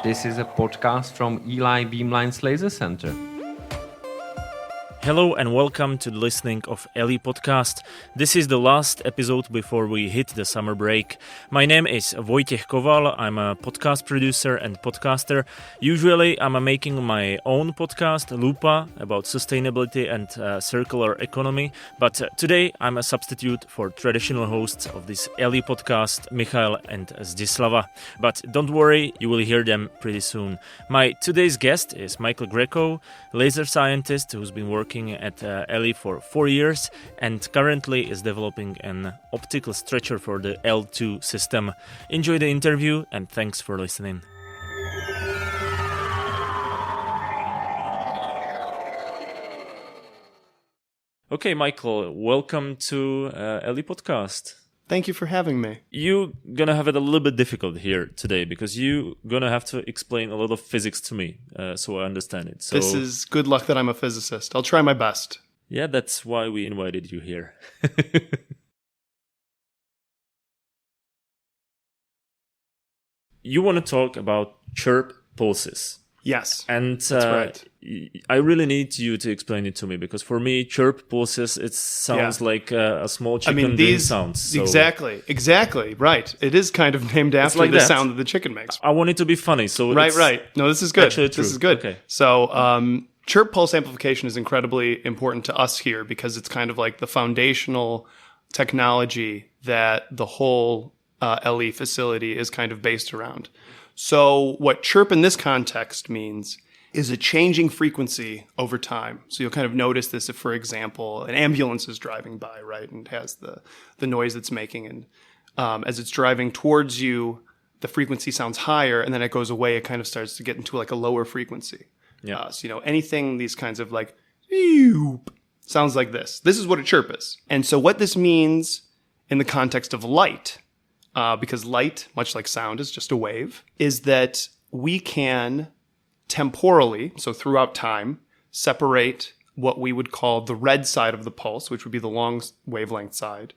This is a podcast from ELI Beamlines Laser Center. Hello and welcome to the listening of ELI podcast. This is the last episode before we hit the summer break. My name is Wojciech Kowal. I'm a podcast producer and podcaster. Usually I'm making my own podcast, Lupa, about sustainability and circular economy. But today I'm a substitute for traditional hosts of this ELI podcast, Michael and Zdislava. But don't worry, you will hear them pretty soon. My today's guest is Michael Greco, laser scientist who's been working at ELI for 4 years and currently is developing an optical stretcher for the L2 system. Enjoy the interview and thanks for listening. Okay, Michael, welcome to ELI podcast. Thank you for having me. You're gonna have it a little bit difficult here today because you're gonna have to explain a lot of physics to me so I understand it. So, this is good luck that I'm a physicist. I'll try my best. Yeah, that's why we invited you here. You want to talk about chirp pulses. Yes, and that's right. I really need you to explain it to me because for me, chirp pulses, it sounds like a small chicken doing sounds. So Exactly, right. It is kind of named after like the that. sound that the chicken makes. I want it to be funny. So Right. No, this is good. Actually true. This is good. Okay. So chirp pulse amplification is incredibly important to us here because it's kind of like the foundational technology that the whole LE facility is kind of based around. So what chirp in this context means is a changing frequency over time. So you'll kind of notice this if, for example, an ambulance is driving by, right, and has the noise it's making. And as it's driving towards you, the frequency sounds higher, and then it goes away. It kind of starts to get into like a lower frequency. Yeah. So, anything, these kinds of like, sounds like this. This is what a chirp is. And so what this means in the context of light, because light, much like sound, is just a wave, is that we can temporally, so throughout time, separate what we would call the red side of the pulse, which would be the long wavelength side,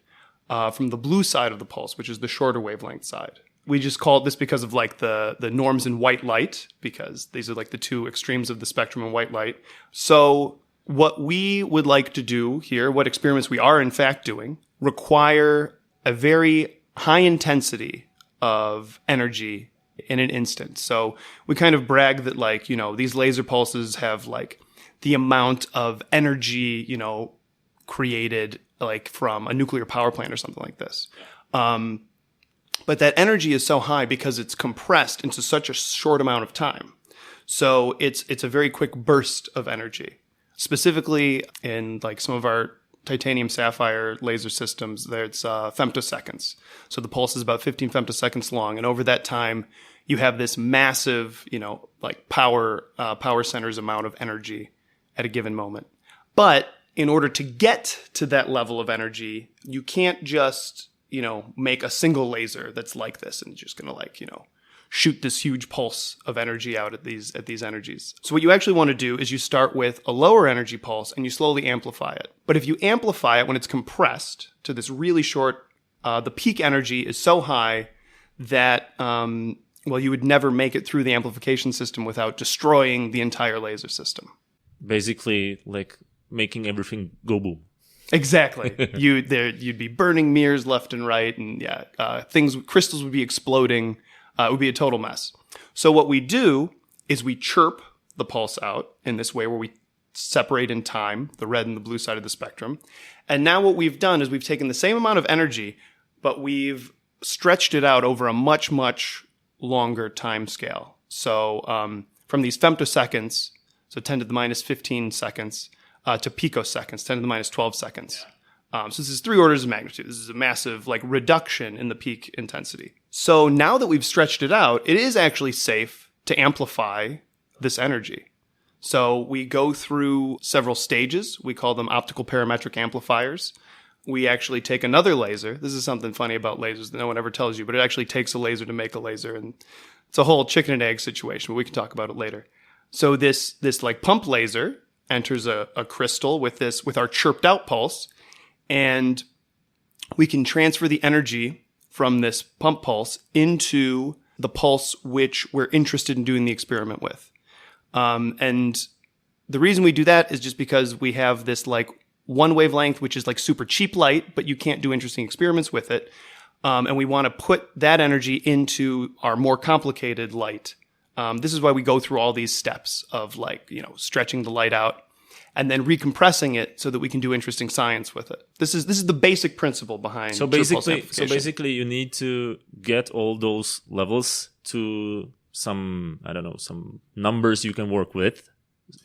from the blue side of the pulse, which is the shorter wavelength side. We just call it this because of like the norms in white light, because these are like the two extremes of the spectrum in white light. So what we would like to do here, what experiments we are in fact doing, require a very high intensity of energy in an instant. So we kind of brag that these laser pulses have like the amount of energy, created like from a nuclear power plant or something like this. But that energy is so high because it's compressed into such a short amount of time. So it's a very quick burst of energy. Specifically in like some of our titanium sapphire laser systems, it's femtoseconds. So the pulse is about 15 femtoseconds long, and over that time, you have this massive, power centers amount of energy at a given moment. But in order to get to that level of energy, you can't just, make a single laser that's like this and just gonna shoot this huge pulse of energy out at these energies. So what you actually want to do is you start with a lower energy pulse and you slowly amplify it. But if you amplify it when it's compressed to this really short, the peak energy is so high that, you would never make it through the amplification system without destroying the entire laser system. Basically, like making everything go boom. Exactly. You'd be burning mirrors left and right, and crystals would be exploding. It would be a total mess. So what we do is we chirp the pulse out in this way where we separate in time the red and the blue side of the spectrum. And now what we've done is we've taken the same amount of energy, but we've stretched it out over a much, much longer time scale. So from these femtoseconds, so 10 to the minus 15 seconds, to picoseconds, 10 to the minus 12 seconds. So this is 3 orders of magnitude. This is a massive reduction in the peak intensity. So now that we've stretched it out, it is actually safe to amplify this energy. So we go through several stages. We call them optical parametric amplifiers. We actually take another laser. This is something funny about lasers that no one ever tells you, but it actually takes a laser to make a laser. And it's a whole chicken and egg situation, but we can talk about it later. So this pump laser enters a crystal with our chirped out pulse, and we can transfer the energy from this pump pulse into the pulse which we're interested in doing the experiment with. And the reason we do that is just because we have this like one wavelength, which is like super cheap light, but you can't do interesting experiments with it. And we want to put that energy into our more complicated light. This is why we go through all these steps of like, stretching the light out and then recompressing it so that we can do interesting science with it. This is the basic principle behind So chirp pulse basically, amplification. you need to get all those levels to some numbers you can work with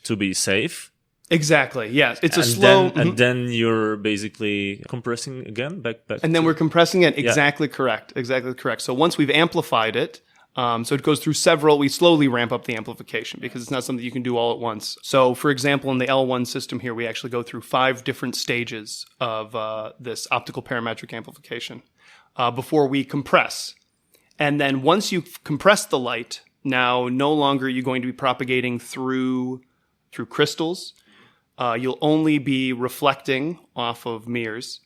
to be safe. Exactly. Yes, it's a And slow. then, and then you're basically compressing again back. And then we're compressing it. Exactly correct. Exactly correct. So once we've amplified it, so it goes through we slowly ramp up the amplification because it's not something you can do all at once. So for example, in the L1 system here, we actually go through 5 different stages of this optical parametric amplification before we compress. And then once you've compressed the light, now no longer are you going to be propagating through crystals. You'll only be reflecting off of mirrors.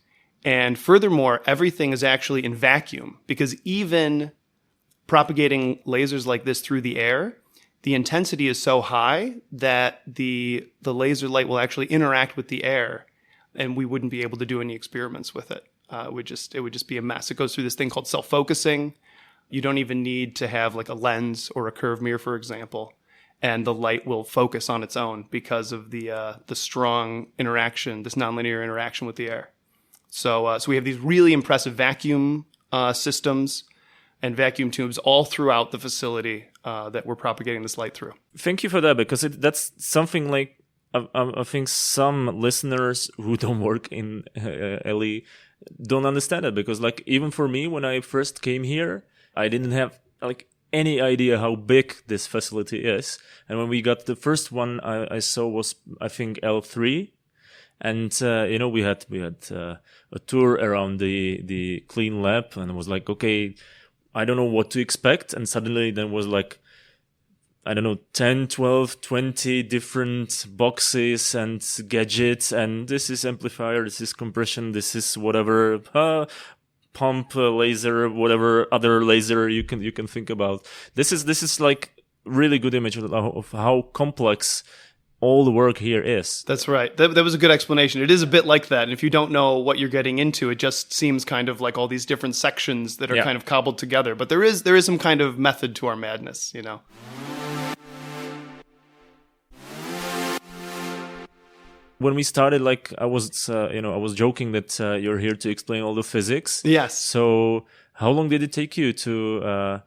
And furthermore, everything is actually in vacuum because even propagating lasers like this through the air, the intensity is so high that the laser light will actually interact with the air and we wouldn't be able to do any experiments with it. It would just be a mess. It goes through this thing called self-focusing. You don't even need to have like a lens or a curved mirror, for example. And the light will focus on its own because of the strong interaction, this nonlinear interaction with the air. So we have these really impressive vacuum systems and vacuum tubes all throughout the facility that we're propagating this light through. Thank you for that, because that's something like I think some listeners who don't work in ELI don't understand it, because like even for me, when I first came here, I didn't have like any idea how big this facility is. And when we got the first one I saw was, I think, L3. And, we had a tour around the clean lab, and it was like, okay, I don't know what to expect. And suddenly there was like, I don't know, 10, 12, 20 different boxes and gadgets. And this is amplifier, this is compression, this is whatever, pump, laser, whatever other laser you can think about. This is like really good image of how complex all the work here is. That's right. That was a good explanation. It is a bit like that. And if you don't know what you're getting into, it just seems kind of like all these different sections that are kind of cobbled together. But there is some kind of method to our madness, When we started, like I was joking that you're here to explain all the physics. Yes. So how long did it take you to,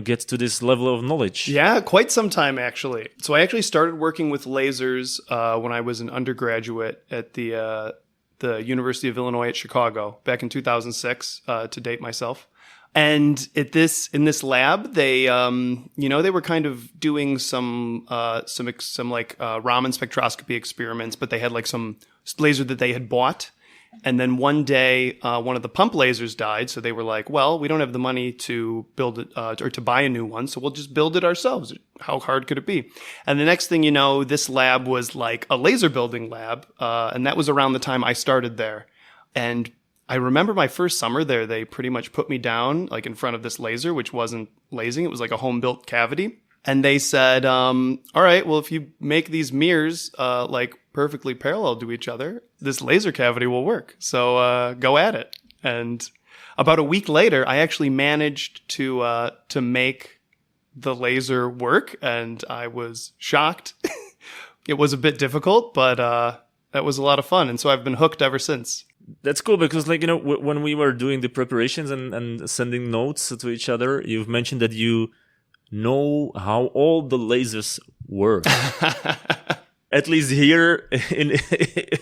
get to this level of knowledge? Yeah, quite some time actually. So I actually started working with lasers when I was an undergraduate at the University of Illinois at Chicago back in 2006, to date myself. And in this lab, they were kind of doing some Raman spectroscopy experiments, but they had like some laser that they had bought. And then one day, one of the pump lasers died. So they were like, well, we don't have the money to build it, or to buy a new one. So we'll just build it ourselves. How hard could it be? And the next thing you know, this lab was like a laser building lab. And that was around the time I started there. And I remember my first summer there, they pretty much put me down like in front of this laser, which wasn't lasing. It was like a home-built cavity. And they said, all right, well, if you make these mirrors like perfectly parallel to each other, this laser cavity will work. So go at it. And about a week later, I actually managed to make the laser work. And I was shocked. It was a bit difficult, but that was a lot of fun. And so I've been hooked ever since. That's cool, because like, when we were doing the preparations and sending notes to each other, you've mentioned that you know how all the lasers work. At least here in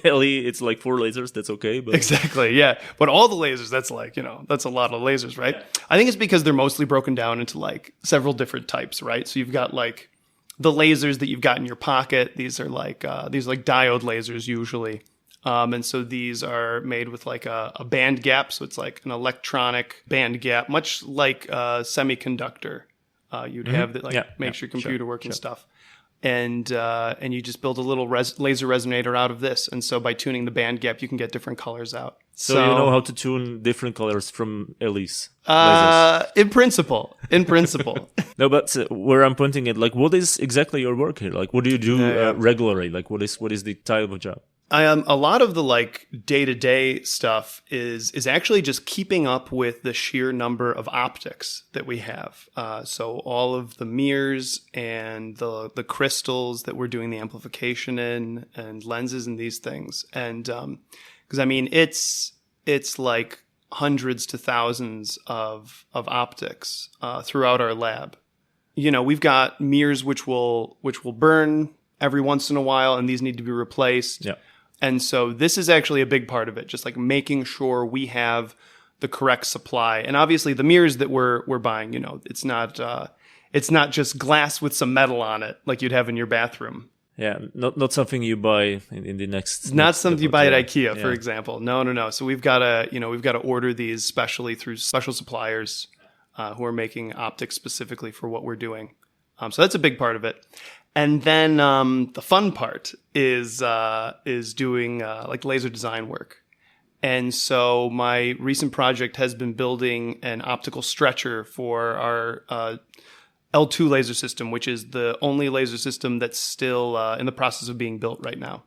ELI, it's like 4 lasers. That's okay. But exactly. Yeah. But all the lasers, that's like, that's a lot of lasers, right? Yeah. I think it's because they're mostly broken down into like several different types, right? So you've got like the lasers that you've got in your pocket. These are like diode lasers usually. And so these are made with like a band gap. So it's like an electronic band gap, much like a semiconductor. You'd have that makes your computer work and stuff. and you just build a little laser resonator out of this. And so by tuning the band gap, you can get different colors out. So you know how to tune different colors from ELI's lasers? In principle. No, but where I'm pointing at, like, what is exactly your work here? Like, what do you do regularly? Like, what is the type of job? A lot of the like day-to-day stuff is actually just keeping up with the sheer number of optics that we have. So all of the mirrors and the crystals that we're doing the amplification in, and lenses and these things. And because I mean it's like hundreds to thousands of optics throughout our lab. You know, we've got mirrors which will burn every once in a while, and these need to be replaced. Yeah. And so this is actually a big part of it, just like making sure we have the correct supply. And obviously the mirrors that we're buying, you know, it's not just glass with some metal on it like you'd have in your bathroom. Yeah, not something you buy in the next. It's not something you buy at IKEA, for example. No. So we've got to order these specially through special suppliers who are making optics specifically for what we're doing. So that's a big part of it. And then the fun part is doing like laser design work. And so my recent project has been building an optical stretcher for our L2 laser system, which is the only laser system that's still in the process of being built right now.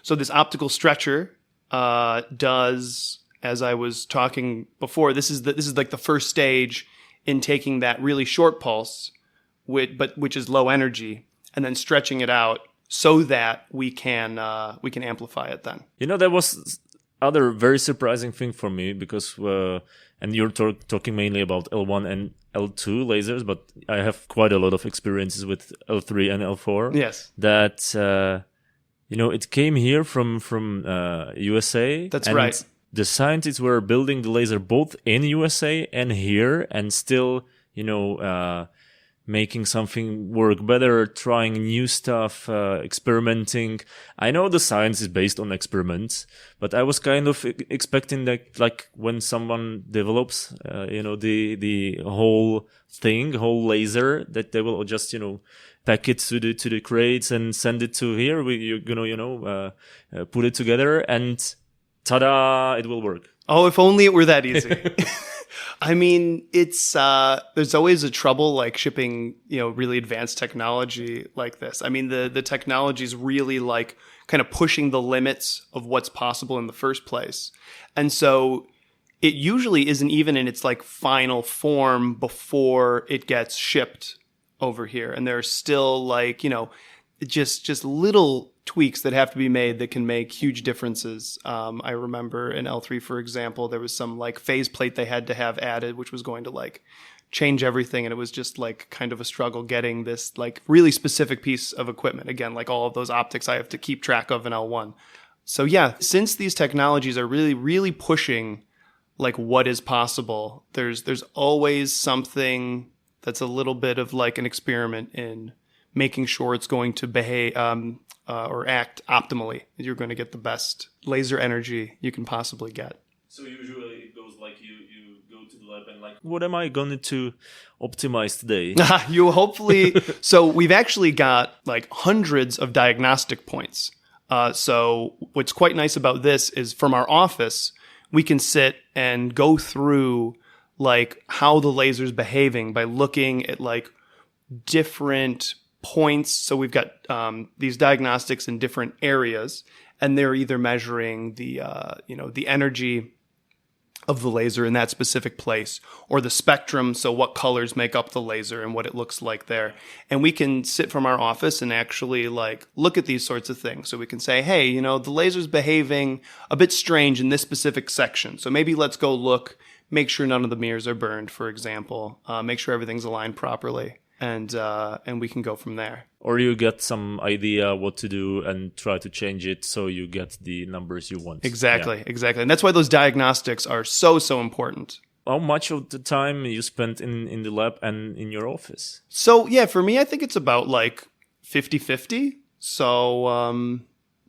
So this optical stretcher does, as I was talking before, this is like the first stage in taking that really short pulse, which is low energy, and then stretching it out so that we can amplify it then. You know, that was other very surprising thing for me because, and you're talking mainly about L1 and L2 lasers, but I have quite a lot of experiences with L3 and L4. Yes. That, you know, it came here from USA. That's and right. The scientists were building the laser both in USA and here, and still, you know, making something work better, trying new stuff, experimenting. I know the science is based on experiments, but I was kind of expecting that, like, when someone develops, you know, the whole laser, that they will just, you know, pack it to the crates and send it to here. Put it together and ta-da, it will work. Oh, if only it were that easy. I mean, it's there's always a trouble like shipping, you know, really advanced technology like this. I mean, the technology is really like kind of pushing the limits of what's possible in the first place. And so it usually isn't even in its like final form before it gets shipped over here. And there's still like, you know, just little tweaks that have to be made that can make huge differences. I remember in L3, for example, there was some like phase plate they had to have added, which was going to like change everything. And it was just like kind of a struggle getting this like really specific piece of equipment. Again, like all of those optics I have to keep track of in L1. So yeah, since these technologies are really, really pushing like what is possible, there's always something that's a little bit of like an experiment in making sure it's going to behave or act optimally. You're going to get the best laser energy you can possibly get. So usually it goes like you go to the lab and like, what am I going to optimize today? You hopefully. So we've actually got like hundreds of diagnostic points. So what's quite nice about this is from our office, we can sit and go through like how the laser's behaving by looking at like different points. So we've got these diagnostics in different areas, and they're either measuring the the energy of the laser in that specific place, or the spectrum, so what colors make up the laser and what it looks like there. And we can sit from our office and actually like look at these sorts of things. So we can say, hey, you know, the laser's behaving a bit strange in this specific section. So maybe let's go look, make sure none of the mirrors are burned, for example, make sure everything's aligned properly. And we can go from there. Or you get some idea what to do and try to change it so you get the numbers you want. Exactly. And that's why those diagnostics are so important. How much of the time you spend in the lab and in your office? So, yeah, for me, I think it's about like 50-50. So,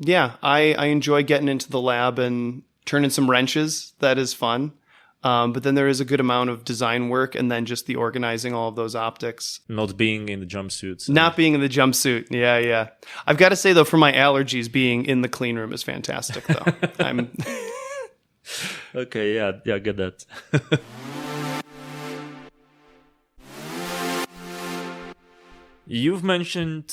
I enjoy getting into the lab and turning some wrenches. That is fun. But then there is a good amount of design work and then just the organizing all of those optics. Not being in the jumpsuits. Not being in the jumpsuit. Yeah. I've got to say, though, for my allergies, being in the clean room is fantastic, though. Okay, yeah, I get that. You've mentioned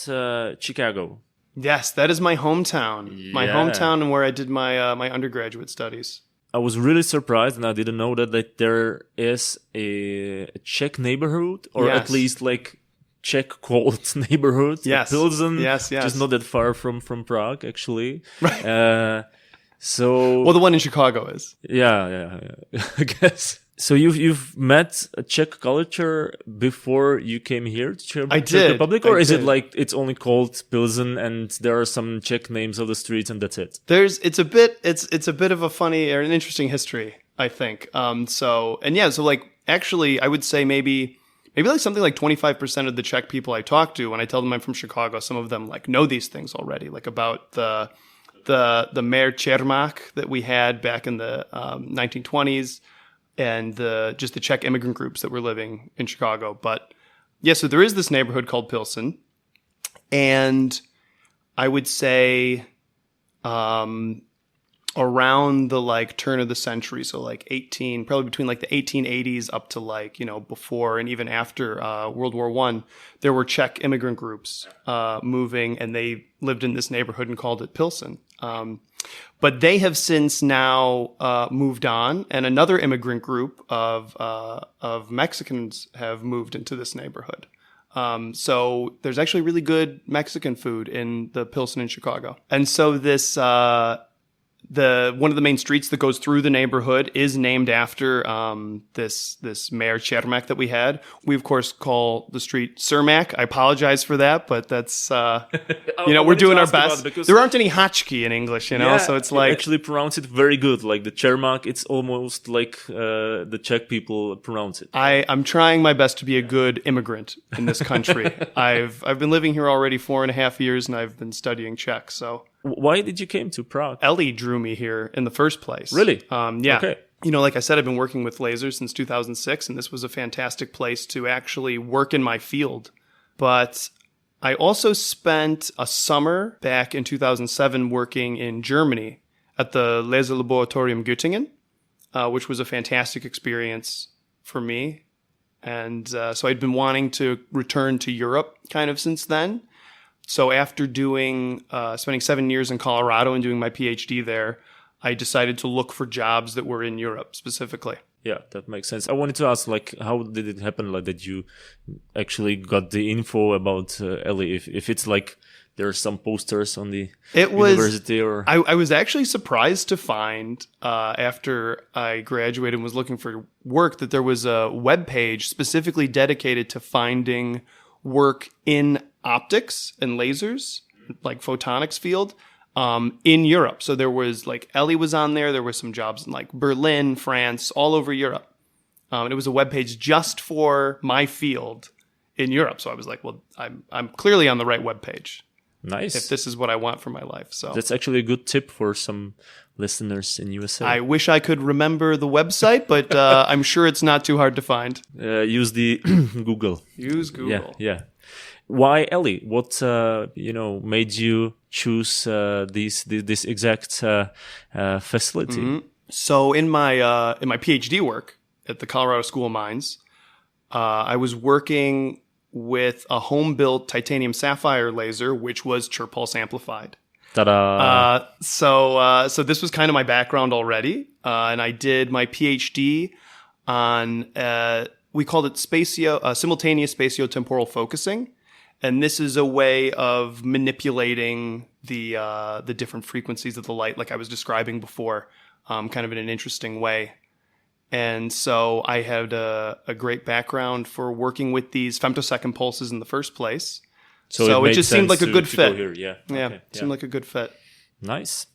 Chicago. Yes, that is my hometown. My Yeah. hometown and where I did my undergraduate studies. I was really surprised, and I didn't know that there is a Czech neighborhood, or Yes. at least like Czech called neighborhood. Yes. Pilsen. Yes. Just not that far from Prague, actually. Right. So Well, the one in Chicago is. yeah, I guess. So you've met a Czech culture before you came here to Czech I Czech did. Republic, or I is it did. like it's only called Pilsen and there are some Czech names of the streets and that's it? It's a bit of a funny or an interesting history, I think. So like actually I would say maybe like something like 25% of the Czech people I talk to when I tell them I'm from Chicago, some of them like know these things already, like about the Mayor Čermák that we had back in the 1920s and just the Czech immigrant groups that were living in Chicago. But yeah, so there is this neighborhood called Pilsen, and I would say around the like turn of the century, so like probably between like the 1880s up to like, before and even after World War I, there were Czech immigrant groups moving, and they lived in this neighborhood and called it Pilsen. But they have since now moved on, and another immigrant group of Mexicans have moved into this neighborhood. So there's actually really good Mexican food in the Pilsen in Chicago. And so this one of the main streets that goes through the neighborhood is named after this Mayor Čermák that we had. We of course call the street Cermak. I apologize for that, but that's we're doing our best. There aren't any hotchki in English, so it's like you actually pronounce it very good. Like the Čermák, it's almost like the Czech people pronounce it. I'm trying my best to be a good immigrant in this country. I've been living here already 4.5 years, and I've been studying Czech. So why did you came to Prague? ELI drew me here in the first place. Really? Yeah. Okay. Like I said, I've been working with lasers since 2006, and this was a fantastic place to actually work in my field. But I also spent a summer back in 2007 working in Germany at the Laserlaboratorium Göttingen, which was a fantastic experience for me. And so I'd been wanting to return to Europe kind of since then. So after spending 7 years in Colorado and doing my PhD there, I decided to look for jobs that were in Europe specifically. Yeah, that makes sense. I wanted to ask, like, how did it happen, like, that you actually got the info about ELI? If it's like there are some posters on the university, or I was actually surprised to find after I graduated and was looking for work that there was a web page specifically dedicated to finding work in optics and lasers, like photonics field, in Europe. So there was like ELI was on there. There were some jobs in like Berlin, France, all over Europe. And it was a webpage just for my field in Europe. So I was like, well, I'm clearly on the right webpage. Nice. If this is what I want for my life. So that's actually a good tip for some listeners in USA. I wish I could remember the website, but I'm sure it's not too hard to find. Use the Google. Use Google. Yeah. Why ELI? What made you choose this exact facility? Mm-hmm. So in my PhD work at the Colorado School of Mines, I was working with a home-built titanium sapphire laser, which was chirp pulse amplified. Ta-da! So this was kind of my background already, and I did my PhD on we called it simultaneous spatiotemporal focusing. And this is a way of manipulating the different frequencies of the light, like I was describing before, kind of in an interesting way. And so I had a great background for working with these femtosecond pulses in the first place. So it just seemed like a good fit. Yeah, seemed like a good fit. Nice.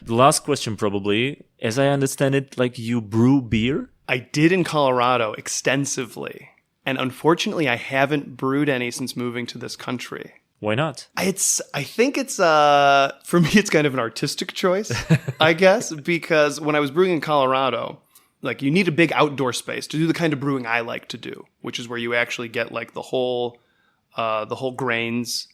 The last question, probably, as I understand it, like you brew beer? I did in Colorado extensively. And unfortunately, I haven't brewed any since moving to this country. Why not? I think it's for me, it's kind of an artistic choice, I guess, because when I was brewing in Colorado, like you need a big outdoor space to do the kind of brewing I like to do, which is where you actually get like the whole grains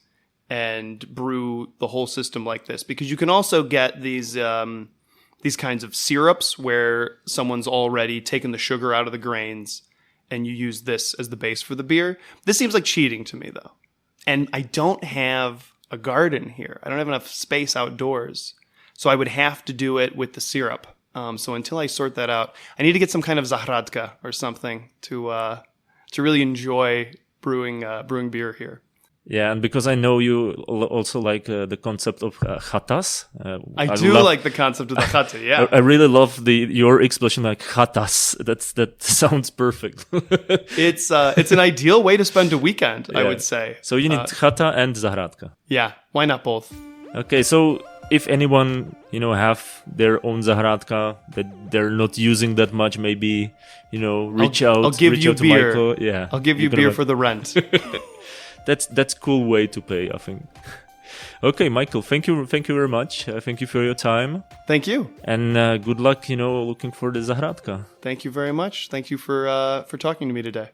and brew the whole system like this. Because you can also get these kinds of syrups where someone's already taken the sugar out of the grains and you use this as the base for the beer. This seems like cheating to me, though. And I don't have a garden here. I don't have enough space outdoors. So I would have to do it with the syrup. So until I sort that out, I need to get some kind of zahradka or something to really enjoy brewing beer here. Yeah, and because I know you also like the concept of chatas. I do like the concept of the chata, yeah. I really love your expression like chatas. That sounds perfect. It's an ideal way to spend a weekend, I would say. So you need chata and zahradka. Yeah, why not both? Okay, so if anyone, have their own zahradka that they're not using that much, maybe, reach out. I'll give you to beer. Michael. Yeah, I'll give you beer for the rent. That's cool way to pay, I think. Okay, Michael, thank you very much. Thank you for your time. Thank you. And good luck, looking for the zahradka. Thank you very much. Thank you for talking to me today.